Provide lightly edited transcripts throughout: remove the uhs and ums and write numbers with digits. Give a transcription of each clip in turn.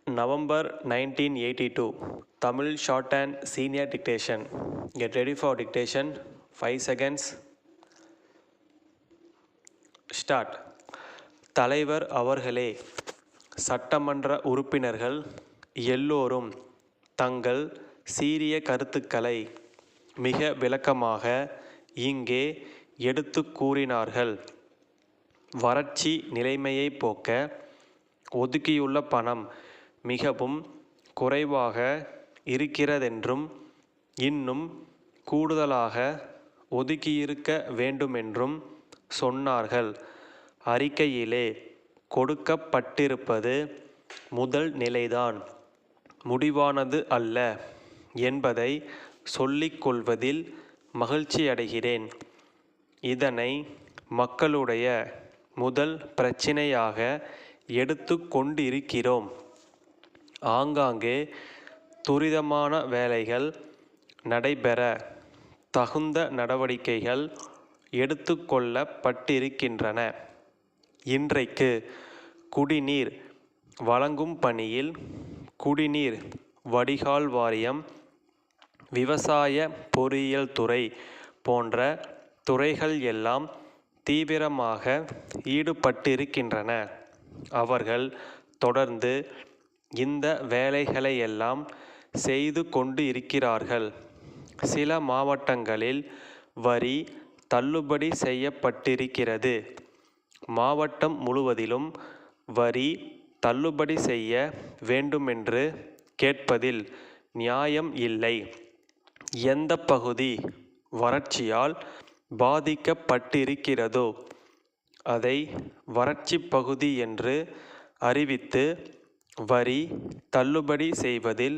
November 1982. Tamil Shorthand Senior Dictation. Get ready for dictation. 5 seconds. Start. தலைவர் அவர்களே, சட்டமன்ற உறுப்பினர்கள் எல்லோரும் தங்கள் சீரிய கருத்துக்களை மிக விளக்கமாக இங்கே எடுத்து கூறினார்கள். வறட்சி நிலைமையை போக்க ஒதுக்கியுள்ள பணம் மிகவும் குறைவாக இருக்கிறதென்றும் இன்னும் கூடுதலாக ஒதுக்கியிருக்க வேண்டுமென்றும் சொன்னார்கள். அறிக்கையிலே கொடுக்கப்பட்டிருப்பது முதல் நிலைதான், முடிவானது அல்ல என்பதை சொல்லிக் கொள்வதில் மகிழ்ச்சியடைகிறேன். இதனை மக்களுடைய முதல் பிரச்சினையாக எடுத்து கொண்டிருக்கிறோம். ஆங்காங்கே துரிதமான வேலைகள் நடைபெற தகுந்த நடவடிக்கைகள் எடுத்து கொள்ளப்பட்டிருக்கின்றன. இன்றைக்கு குடிநீர் வழங்கும் பணியில் குடிநீர் வடிகால் வாரியம், விவசாய பொறியியல் துறை போன்ற துறைகள் எல்லாம் தீவிரமாக ஈடுபட்டிருக்கின்றன. அவர்கள் தொடர்ந்து இந்த வேலைகளையெல்லாம் செய்து கொண்டு இருக்கிறார்கள். சில மாவட்டங்களில் வரி தள்ளுபடி செய்யப்பட்டிருக்கிறது. மாவட்டம் முழுவதிலும் வரி தள்ளுபடி செய்ய வேண்டுமென்று கேட்பதில் நியாயம் இல்லை. எந்த பகுதி வறட்சியால் பாதிக்கப்பட்டிருக்கிறதோ அதை வறட்சி பகுதி என்று அறிவித்து வரி தள்ளுபடி செய்வதில்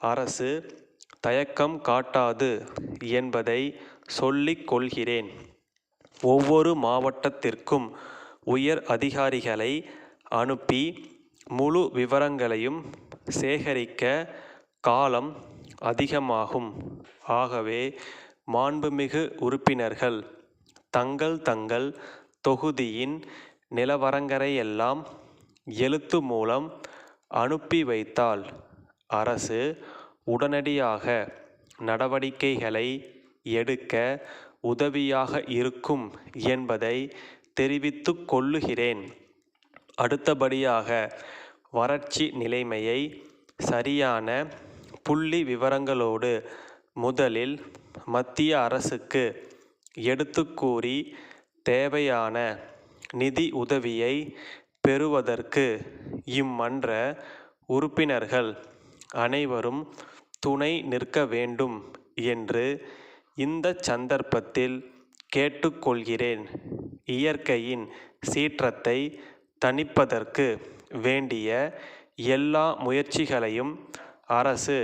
அரசு தயக்கம் காட்டாது என்பதை சொல்லிக் கொள்கிறேன். ஒவ்வொரு மாவட்டத்திற்கும் உயர் அதிகாரிகளை அனுப்பி முழு விவரங்களையும் சேகரிக்க காலம் அதிகமாகும். ஆகவே மாண்புமிகு உறுப்பினர்கள் தங்கள் தங்கள் தொகுதியின் நிலவரங்களையெல்லாம் எழுத்து மூலம் அனுப்பி வைத்தால் அரசு உடனடியாக நடவடிக்கைகளை எடுக்க உதவியாக இருக்கும் என்பதை தெரிவித்துக் கொள்ளுகிறேன். அடுத்தபடியாக வறட்சி நிலைமையை சரியான புள்ளி விவரங்களோடு முதலில் மத்திய அரசுக்கு எடுத்து கூறி தேவையான நிதி உதவியை பெறுவதற்கு இம்மன்ற உறுப்பினர்கள் அனைவரும் துணை நிற்க வேண்டும் என்று இந்த சந்தர்ப்பத்தில் கேட்டுக்கொள்கிறேன். இயற்கையின் சீற்றத்தை தணிப்பதற்கு வேண்டிய எல்லா முயற்சிகளையும் அரசு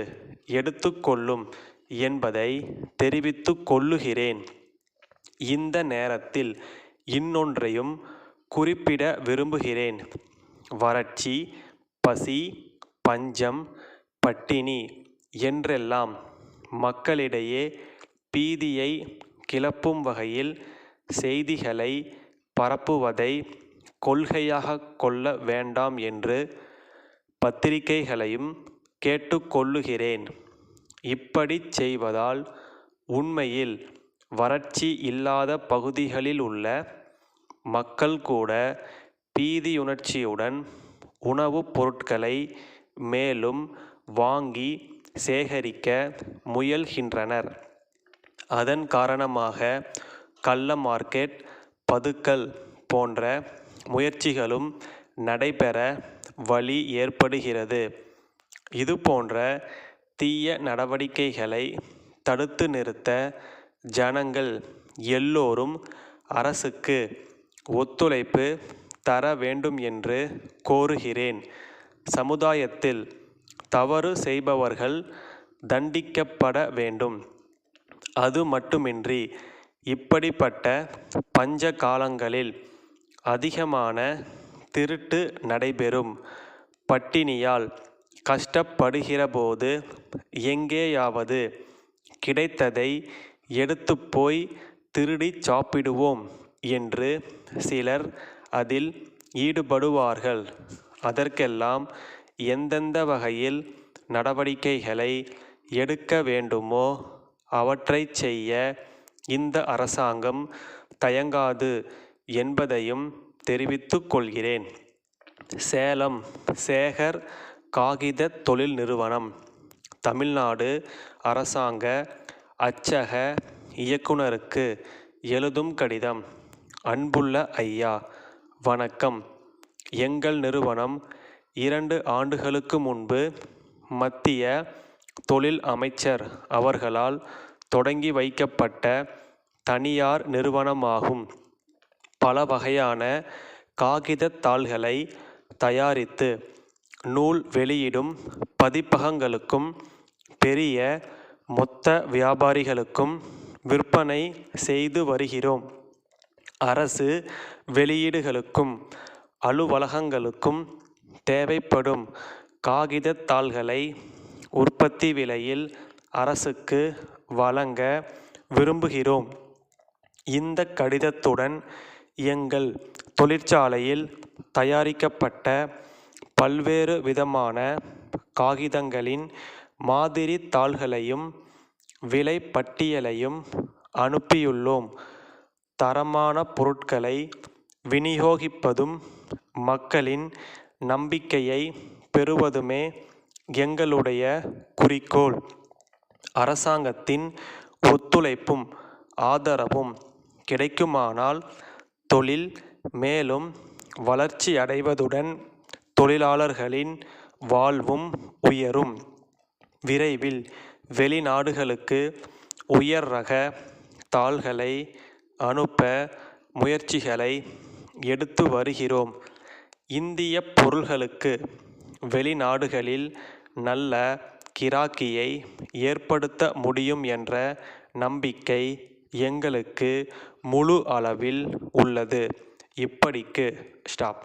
எடுத்துக்கொள்ளும் என்பதை தெரிவித்துக் கொள்ளுகிறேன். இந்த நேரத்தில் இன்னொன்றையும் குறிப்பிட விரும்புகிறேன். வறட்சி, பசி, பஞ்சம், பட்டினி என்றெல்லாம் மக்களிடையே பீதியை கிளப்பும் வகையில் செய்திகளை பரப்புவதை கொள்கையாக கொள்ள வேண்டாம் என்று பத்திரிகைகளையும் கேட்டுக்கொள்ளுகிறேன். இப்படி செய்வதால் உண்மையில் வறட்சி இல்லாத பகுதிகளில் உள்ள மக்கள் கூட பீதியுணர்ச்சியுடன் உணவுப் பொருட்களை மேலும் வாங்கி சேகரிக்க முயல்கின்றனர். அதன் காரணமாக கள்ள மார்க்கெட், பதுக்கல் போன்ற முயற்சிகளும் நடைபெற வழி ஏற்படுகிறது. இதுபோன்ற தீய நடவடிக்கைகளை தடுத்து நிறுத்த ஜனங்கள் எல்லோரும் அரசுக்கு ஒத்துழைப்பு தர வேண்டும் என்று கோருகிறேன். சமுதாயத்தில் தவறு செய்பவர்கள் தண்டிக்கப்பட வேண்டும். அது மட்டுமின்றி இப்படிப்பட்ட பஞ்ச காலங்களில் அதிகமான திருட்டு நடைபெறும். பட்டினியால் கஷ்டப்படுகிறபோது எங்கேயாவது கிடைத்ததை எடுத்து போய் திருடி சாப்பிடுவோம் என்று சிலர் அதில் ஈடுபடுவார்கள். அதற்கெல்லாம் எந்தெந்த வகையில் நடவடிக்கைகளை எடுக்க வேண்டுமோ அவற்றைச் செய்ய இந்த அரசாங்கம் தயங்காது என்பதையும் தெரிவித்துக் கொள்கிறேன். சேலம் சேகர் காகித தொழில் நிறுவனம். தமிழ்நாடு அரசாங்க அச்சக இயக்குனருக்கு எழுதும் கடிதம். அன்புள்ள ஐயா, வணக்கம். எங்கள் நிறுவனம் 2 ஆண்டுகளுக்கு முன்பு மத்திய தொழில் அமைச்சர் அவர்களால் தொடங்கி வைக்கப்பட்ட தனியார் நிறுவனமாகும். பல வகையான காகிதத் தாள்களை தயாரித்து நூல் வெளியிடும் பதிப்பகங்களுக்கும் பெரிய மொத்த வியாபாரிகளுக்கும் விற்பனை செய்து வருகிறோம். அரசு வெளியீடுகளுக்கும் அலுவலகங்களுக்கும் தேவைப்படும் காகிதத் தாள்களை உற்பத்தி விலையில் அரசுக்கு வழங்க விரும்புகிறோம். இந்த கடிதத்துடன் எங்கள் தொழிற்சாலையில் தயாரிக்கப்பட்ட பல்வேறு விதமான காகிதங்களின் மாதிரி தாள்களையும் விலை பட்டியலையும் அனுப்பியுள்ளோம். தரமான பொருட்களை விநியோகிப்பதும் மக்களின் நம்பிக்கையை பெறுவதுமே எங்களுடைய குறிக்கோள். அரசாங்கத்தின் ஒத்துழைப்பும் ஆதரவும் கிடைக்குமானால் தொழில் மேலும் வளர்ச்சியடைவதுடன் தொழிலாளர்களின் வாழ்வும் உயரும். விரைவில் வெளிநாடுகளுக்கு உயர் ரக தாள்களை அனுப்ப முயற்சிகளை எடுத்து வருகிறோம். இந்திய பொருள்களுக்கு வெளிநாடுகளில் நல்ல கிராக்கியை ஏற்படுத்த முடியும் என்ற நம்பிக்கை எங்களுக்கு முழு அளவில் உள்ளது. இப்படிக்கு ஸ்டாப்.